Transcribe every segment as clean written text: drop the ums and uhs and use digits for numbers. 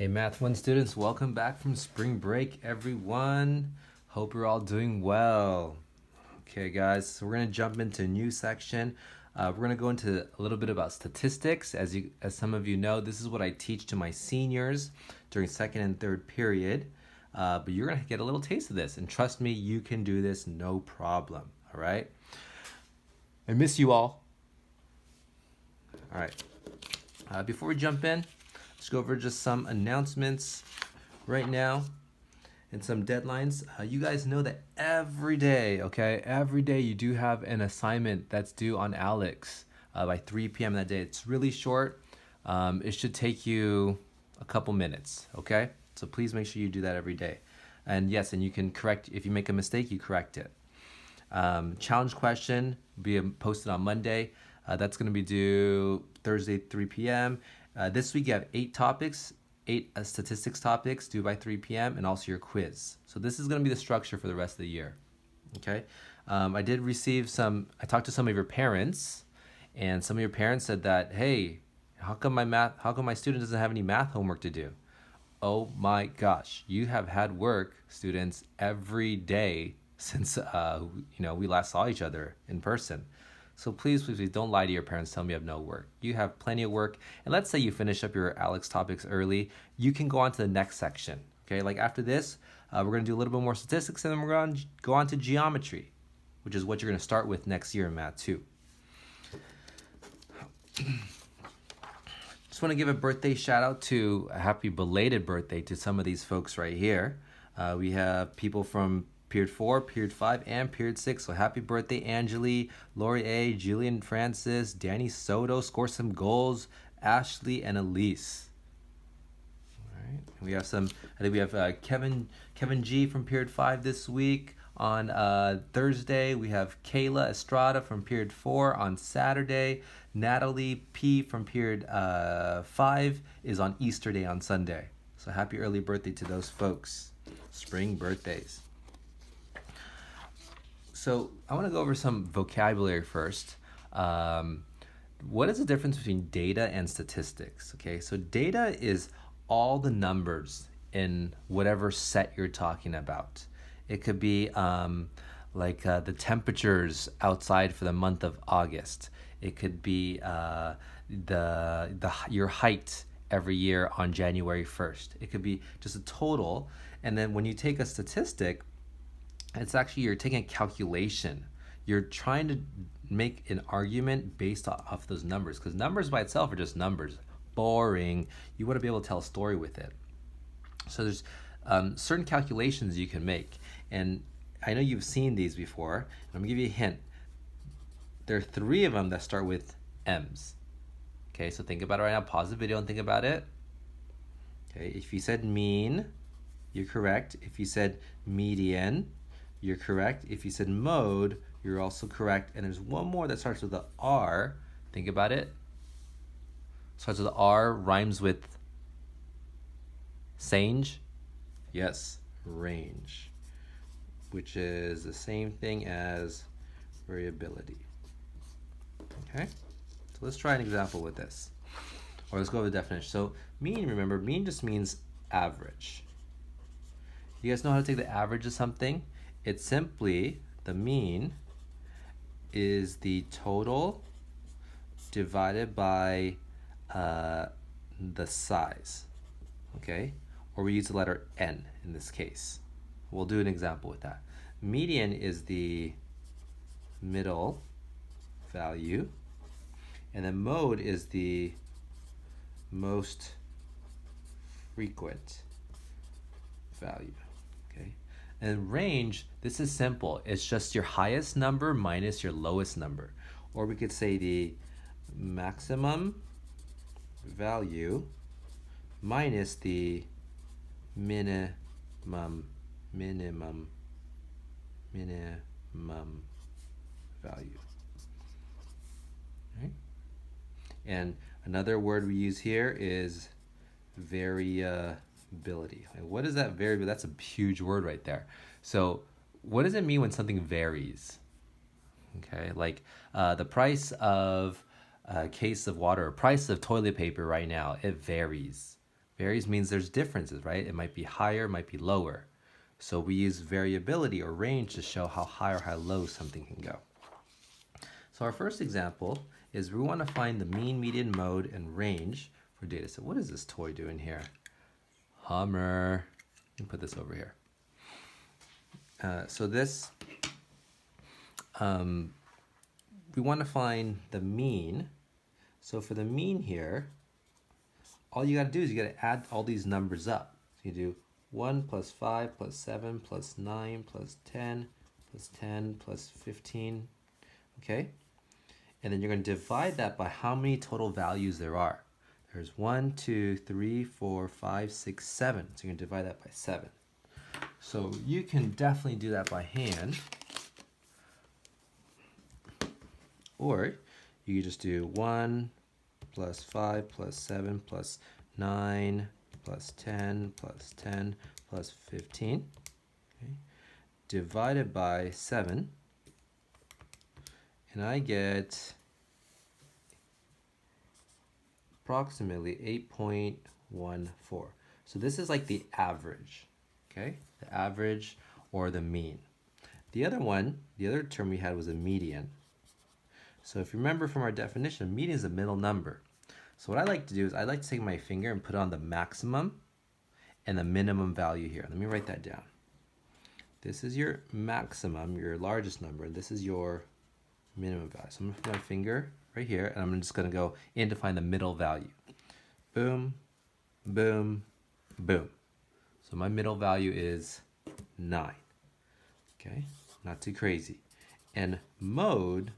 Hey Math 1 students, welcome back from spring break everyone. Hope you're all doing well. Okay guys, so we're going to jump into a new section. We're going to go into a little bit about statistics. As some of you know, this is what I teach to my seniors during second and third period. But you're going to get a little taste of this, and trust me, you can do this no problem. All right? I miss you all. All right. Before we jump in, let's go over just some announcements right now and some deadlines. You guys know that every day you do have an assignment that's due on Alex by 3 p.m. that day. It's really short. It should take you a couple minutes, okay? So please make sure you do that every day. And yes, and you can correct, if you make a mistake, you correct it. Challenge question be posted on Monday. That's going to be due Thursday, 3 p.m. This week you have 8 topics, 8 statistics topics due by 3 p.m. and also your quiz. So this is going to be the structure for the rest of the year. Okay. I talked to some of your parents, and some of your parents said that, hey, how come my student doesn't have any math homework to do? Oh my gosh, you have had work, students, every day since we last saw each other in person. So please don't lie to your parents. Tell them you have no work. You have plenty of work. And let's say you finish up your Alex topics early. You can go on to the next section. Okay, like after this, we're going to do a little bit more statistics, and then we're going to go on to geometry, which is what you're going to start with next year in Math 2. Just want to give a birthday shout out to a happy belated birthday to some of these folks right here. We have people from Period 4, Period 5, and Period 6. So happy birthday, Angeli, Lori A, Julian Francis, Danny Soto, score some goals, Ashley, and Elise. All right. We have we have Kevin G from Period 5 this week. On Thursday, we have Kayla Estrada from Period 4 on Saturday. Natalie P from Period 5 is on Easter Day on Sunday. So happy early birthday to those folks. Spring birthdays. So I want to go over some vocabulary first. What is the difference between data and statistics? Okay, so data is all the numbers in whatever set you're talking about. It could be the temperatures outside for the month of August. It could be your height every year on January 1st. It could be just a total. And then when you take a statistic, it's actually you're taking a calculation. You're trying to make an argument based off those numbers, because numbers by itself are just numbers. Boring. You want to be able to tell a story with it. So there's certain calculations you can make. And I know you've seen these before. I'm going to give you a hint. There are 3 of them that start with M's. Okay, so think about it right now. Pause the video and think about it. Okay, if you said mean, you're correct. If you said median, you're correct. If you said mode, you're also correct. And there's one more that starts with the R. Think about it. Starts with the R, rhymes with Sange. Yes, range, which is the same thing as variability. Okay, so let's try an example with this. Or let's go over the definition. So mean, remember, mean just means average. You guys know how to take the average of something? It's simply, the mean is the total divided by the size, okay? Or we use the letter N in this case. We'll do an example with that. Median is the middle value, and then mode is the most frequent value. Okay, and range, this is simple. It's just your highest number minus your lowest number. Or we could say the maximum value minus the minimum value. Right? And another word we use here is variability. What is that variable? That's a huge word right there. So what does it mean when something varies? Okay, like the price of a case of water or price of toilet paper right now, it varies. Varies means there's differences, right? It might be higher, it might be lower. So we use variability or range to show how high or how low something can go. So our first example is we want to find the mean, median, mode, and range for data. So what is this toy doing here? Hummer. Let me put this over here. So this, we want to find the mean. So for the mean here, all you got to do is you got to add all these numbers up. So you do 1 plus 5 plus 7 plus 9 plus 10 plus 10 plus 15, okay? And then you're going to divide that by how many total values there are. There's 1, 2, 3, 4, 5, 6, 7. So you're going to divide that by 7. So you can definitely do that by hand. Or you could just do 1 plus 5 plus 7 plus 9 plus 10 plus 10 plus 15, okay, divided by 7, and I get approximately 8.14. So this is like the average, okay? The average or the mean. The other one, the other term we had was a median. So if you remember from our definition, median is a middle number. So what I like to do is I like to take my finger and put on the maximum and the minimum value here. Let me write that down. This is your maximum, your largest number, and this is your minimum value. So I'm going to put my finger right here, and I'm just going to go in to find the middle value. Boom, boom, boom. So my middle value is 9. Okay, not too crazy. And mode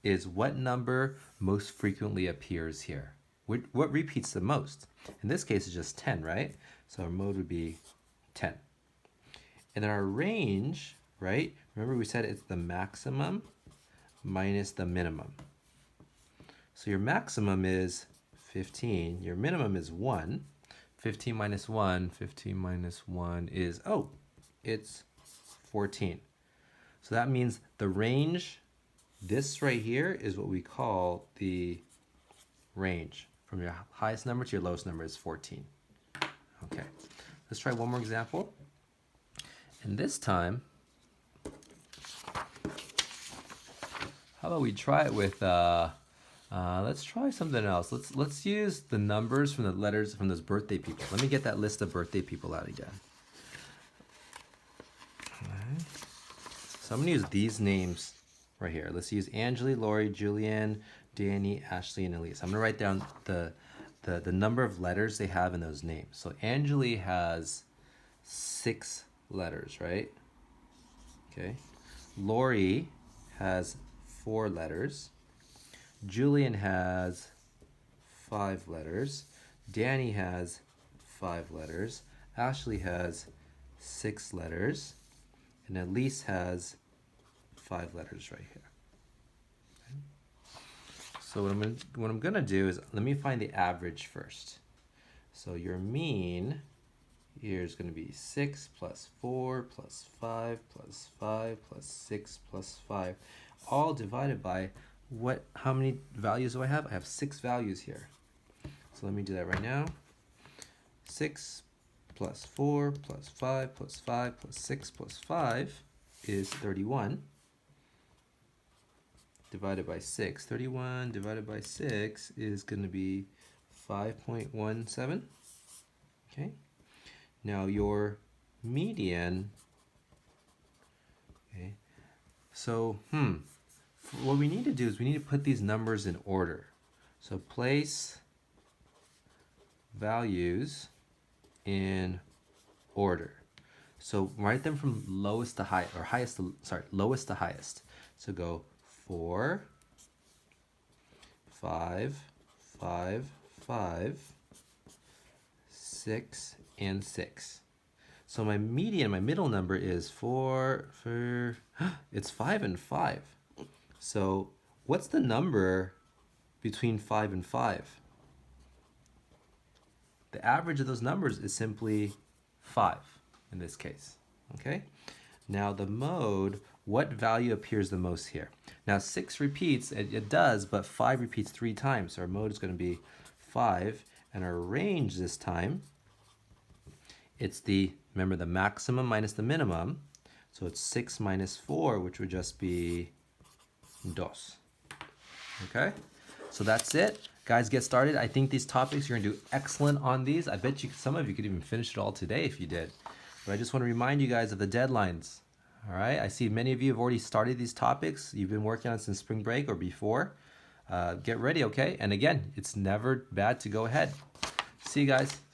is what number most frequently appears here. What repeats the most? In this case, it's just 10, right? So our mode would be 10. And then our range, right? Remember we said it's the maximum minus the minimum. So your maximum is 15. Your minimum is 1. 15 minus 1. 15 minus 1 is, oh, it's 14. So that means the range, this right here is what we call the range. From your highest number to your lowest number is 14. Okay, let's try one more example. And this time, how about we try it with, let's try something else. Let's use the numbers from the letters from those birthday people. Let me get that list of birthday people out again. Okay. So I'm gonna use these names right here. Let's use Angeli, Lori, Julianne, Danny, Ashley, and Elise. I'm gonna write down the number of letters they have in those names. So Angeli has 6 letters, right? Okay. Lori has 4 letters. Julian has 5 letters. Danny has 5 letters. Ashley has 6 letters. And Elise has 5 letters right here. Okay. So what I'm gonna do is let me find the average first. So your mean here is gonna be 6 plus 4 plus 5 plus 5 plus 6 plus 5, all divided by how many values do I have? I have 6 values here. So let me do that right now. 6 plus 4 plus 5 plus 5 plus 6 plus 5 is 31. Divided by 6. 31 divided by 6 is going to be 5.17. Okay. Now your median, okay. So, what we need to do is we need to put these numbers in order. So place values in order. So write them from lowest to high, or highest to, lowest to highest. So go 4, 5, 5, 5, 6, and 6. So my median, my middle number is 4, it's 5 and 5. So what's the number between 5 and 5? The average of those numbers is simply 5 in this case, okay? Now the mode, what value appears the most here? Now 6 repeats, it does, but 5 repeats 3 times. So our mode is going to be 5, and our range this time It's remember the maximum minus the minimum. So it's 6 minus 4, which would just be dos. Okay, so that's it. Guys, get started. I think these topics, you're gonna do excellent on these. I bet you some of you could even finish it all today if you did. But I just want to remind you guys of the deadlines. All right, I see many of you have already started these topics. You've been working on it since spring break or before. Get ready, okay? And again, it's never bad to go ahead. See you guys.